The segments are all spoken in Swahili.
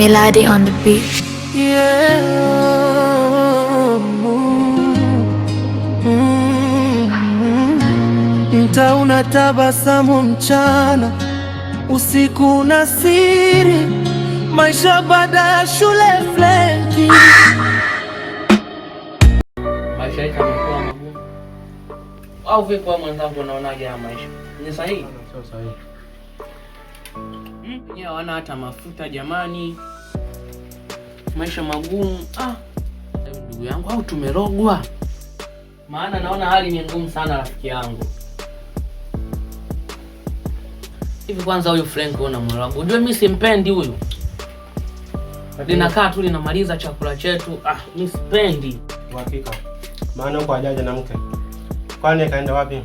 Melody on the beat. Mtaa unatabasamu mchana, usiku na siri, maisha baada ya shule flenki. Maisha yetu yamekuwa magumu. Au vipi kwa mwenzangu, unaonaje haya maisha? Ni sahihi? Sio sahihi. Yeye hawana hata mafuta jamani. Maisha magumu. Ndugu yangu, au tumerogwa? Maana naona hali ni ngumu sana rafiki yangu. Hivi kwanza huyu Frank una mwanangu. Unajua mimi simpendi huyu. Linakaa tu linamaliza chakula chetu. Mimi sipendi. Hakika. Maana huko hajaja na mke. Kwani kaenda wapi?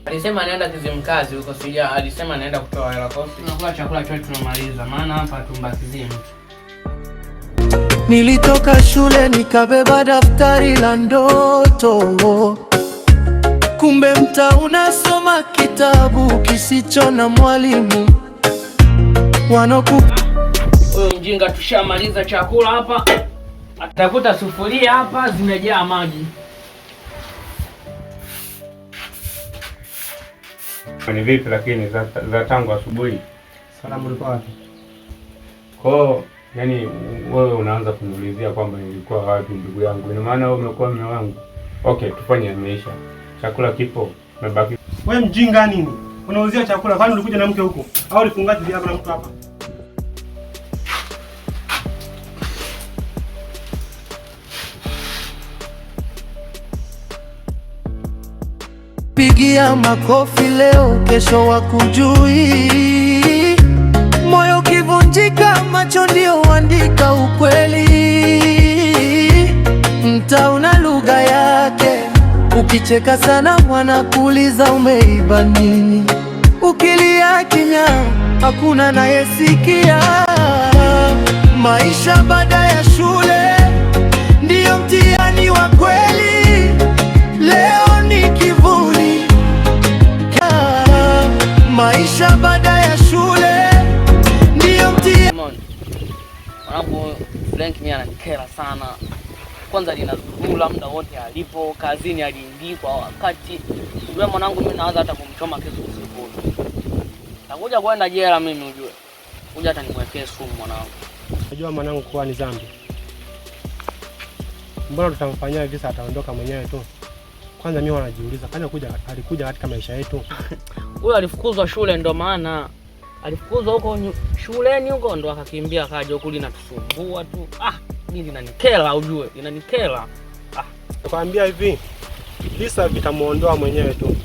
Alisema anaenda Kizimkazi huko sija. Alisema anaenda kutoa hela kosi. Tunakula chakula chetu tunamaliza. Maana hapa tumbakizie mtu. Nilitoka shule nikabeba daftari la ndoto, kumbe mtaa unasoma kitabu kisicho na mwalimu. Huyo mjinga tushamaliza chakula hapa. Atakuta sufuria hapa zimejaa maji. Ni vipi lakini za tangu asubuhi? Salamu ulikuwa wapi? Kwa yani wewe unaanza kuniulizia kwamba nilikuwa wapi ndugu yangu. Ina maana wewe umekuwa mume wangu. Okay, tufanye maisha. Chakula kipo, umebaki. Wewe mjinga nini? Unauzia chakula, kwani ulikuja na mke huko? Au ulifungaje viapo na mtu hapa? Pigia makofi leo, kesho wakujui. Moyo kivunjika, macho ndio huandika ukweli. Mtaa una lugha yake, ukicheka sana wanakuuliza umeiba nini. Ukilia kimya, hakuna anayesikia. Maisha baada ya shule ndiyo mtihani wa kweli. Leo ni kivuli. Maisha baada ya shule ndiyo mtihani. Mwanangu Frank mimi ananikera sana. Kwanza linazurura muda wote alipo, kazini aliingii kwa wakati. Ujue mwanangu mimi naanza hata kumchoma kisu usiku. Nakuja kwenda jela mimi ujue. Kuja hata nimwekee sumu mwanangu. Unajua mwanangu kuwa ni dhambi. Mbona tutamfanyia visa ataondoka mwenyewe tu? Kwanza mimi wanajiuliza, kwani alikuja katika maisha yetu? Huyo alifukuzwa shule ndo maana. Alifukuzwa huko shuleni huko ndo akakimbia akaja huku linatusumbua tu. Mimi linanikera ujue, linanikera. Nakwambia hivi, visa vitamuondoa mwenyewe tu.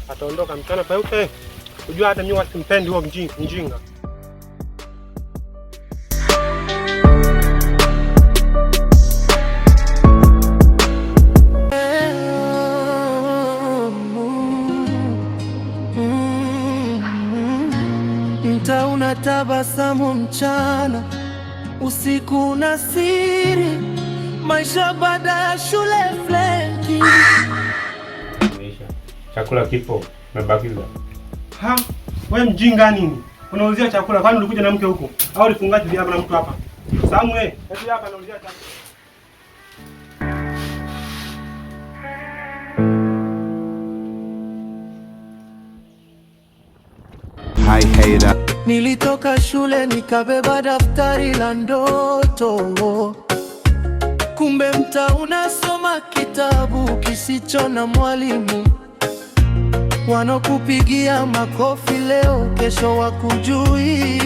Ataondoka mchana peupe. Unajua hata mimi simpendi huo mjinga. Mtaa unatabasamu mchana, usiku na siri, maisha baada ya shule flenki. Chakula kipo, umebakiza. Wewe mjinga nini? Unauzia chakula, kwani ulikuja na mke huko? Au ulifungaje viapo na mtu hapa? Samu eti hapa anauzia chakula. Nilitoka shule nikabeba daftari la ndoto, kumbe mtaa unasoma kitabu kisicho na mwalimu. Wanokupigia makofi leo, kesho wakujui.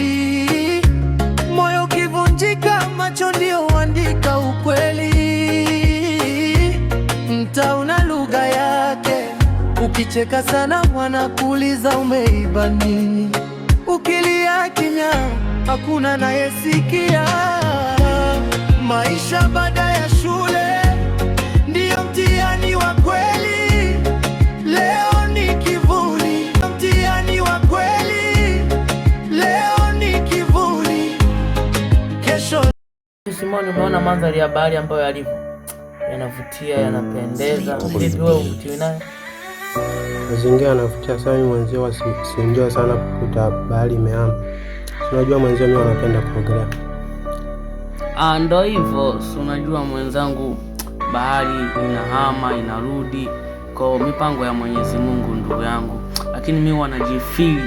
Moyo kivunjika, macho ndio huandika ukweli. Mtaa una lugha yake, ukicheka sana wanakuuliza umeiba nini. Ukilia kimya, hakuna anayesikia. Maisha baada ya shule ndiyo mtihani wa kweli. Leo ni kivuli, mtihani wa kweli. Leo ni kivuli, kesho. Simoni, umeona mandhari ya bahari ambayo yalivyo? Yanavutia, yanapendeza. Vipi wewe uvutiwi nayo? Mazingira yanavutia sana. Mimi mwenzio siingia sana kukuta bahari imehama. Unajua mwenzio mimi anapenda kuogelea. Ndo hivyo, si unajua mwenzangu, bahari inahama inarudi, kwa mipango ya Mwenyezi Mungu ndugu yangu. Lakini mimi wanajifili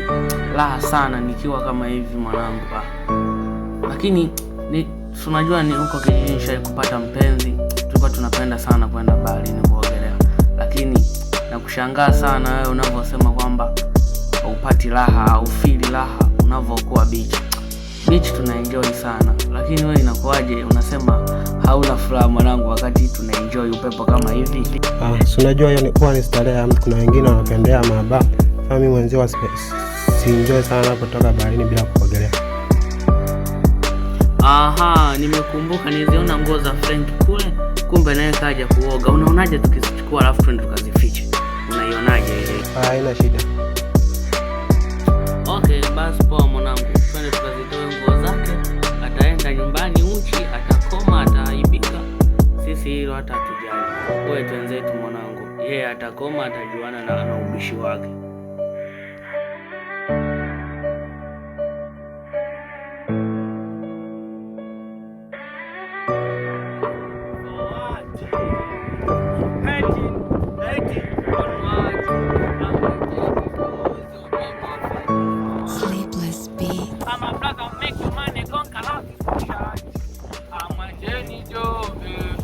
raha sana nikiwa kama hivi mwanangu. Lakini si unajua ni huko kijijini shai kupata mpenzi, tulikuwa tunapenda sana kwenda baharini kuogelea. Lakini nakushangaa sana wewe unavyosema kwamba upati raha au feel raha unavyokuwa beach tunaenjoy sana, lakini wewe inakuwaje unasema hauna furaha mwanangu, wakati tunaenjoy upepo kama hivi? Si unajua hiyo ni starehe ya mtu. Kuna wengine wanapendea maba, kama mimi mwenzio si enjoy sana kutoka baharini bila kuogelea. Aha, nimekumbuka, niliziona nguo za Frank kule, kumbe naye kaja kuoga. Unaonaje tukizichukua alafu twende tukazifiche? Unaionaje ile? Haina shida. Okay, basi poa mwanangu, twende tukazitoe nguo zake. Ataenda nyumbani uchi, atakoma, ataaibika. Sisi hilo hata hatujali. Wewe twenzetu mwanangu, yeye atakoma, atajuana na ubishi wake.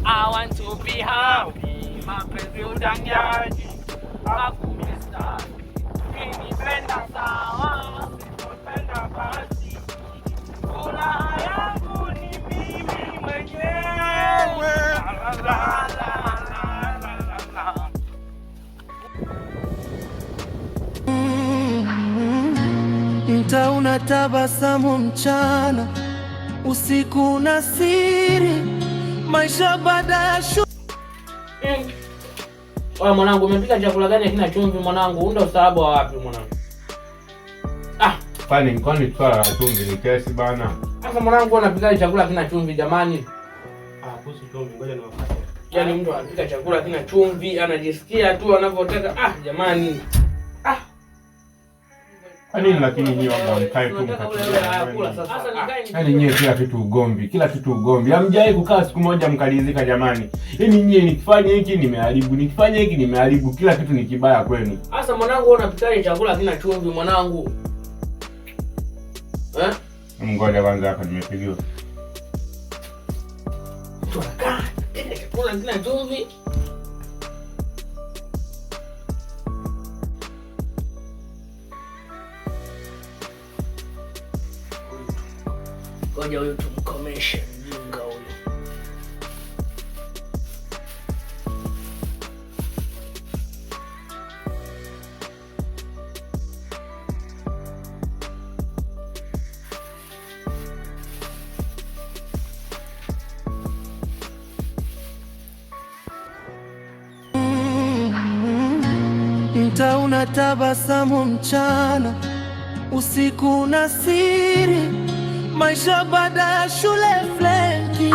I want to be happy, mapenzi udangaji, hakumista, kinipenda sawa, sipopenda basi, furaha yangu ni mimi mwenyewe, la la la la. Mtaa unatabasamu mchana, usiku na siri, maisha baada ya shule. Wewe mwanangu, umepika chakula gani kina chumvi mwanangu? Ndio sababu wa wapi mwanangu? Kwani swala la chumvi ni kesi bana. Sasa mwanangu unapika chakula kina chumvi jamani? Kuhusu chumvi ngoja niwapatie. Yaani mtu anapika chakula kina chumvi anajisikia tu anavyotaka. Jamani. Kwa nini lakini nyinyi wao mkae tu yaani nyinyi kila kitu ugomvi. Hamjai kukaa siku moja mkalizika jamani. Yaani nyinyi nikifanya hiki nimeharibu, kila kitu ni kibaya kwenu. Sasa mwanangu unapika chakula kina chumvi mwanangu. Ngoja kwanza hapa nimepigiwa. Tunakaa chakula kina chumvi. Ngoja huyu tumkomeshe mjinga huyu. Mtaa unatabasamu mchana, usiku na siri, maisha baada ya shule Flenki.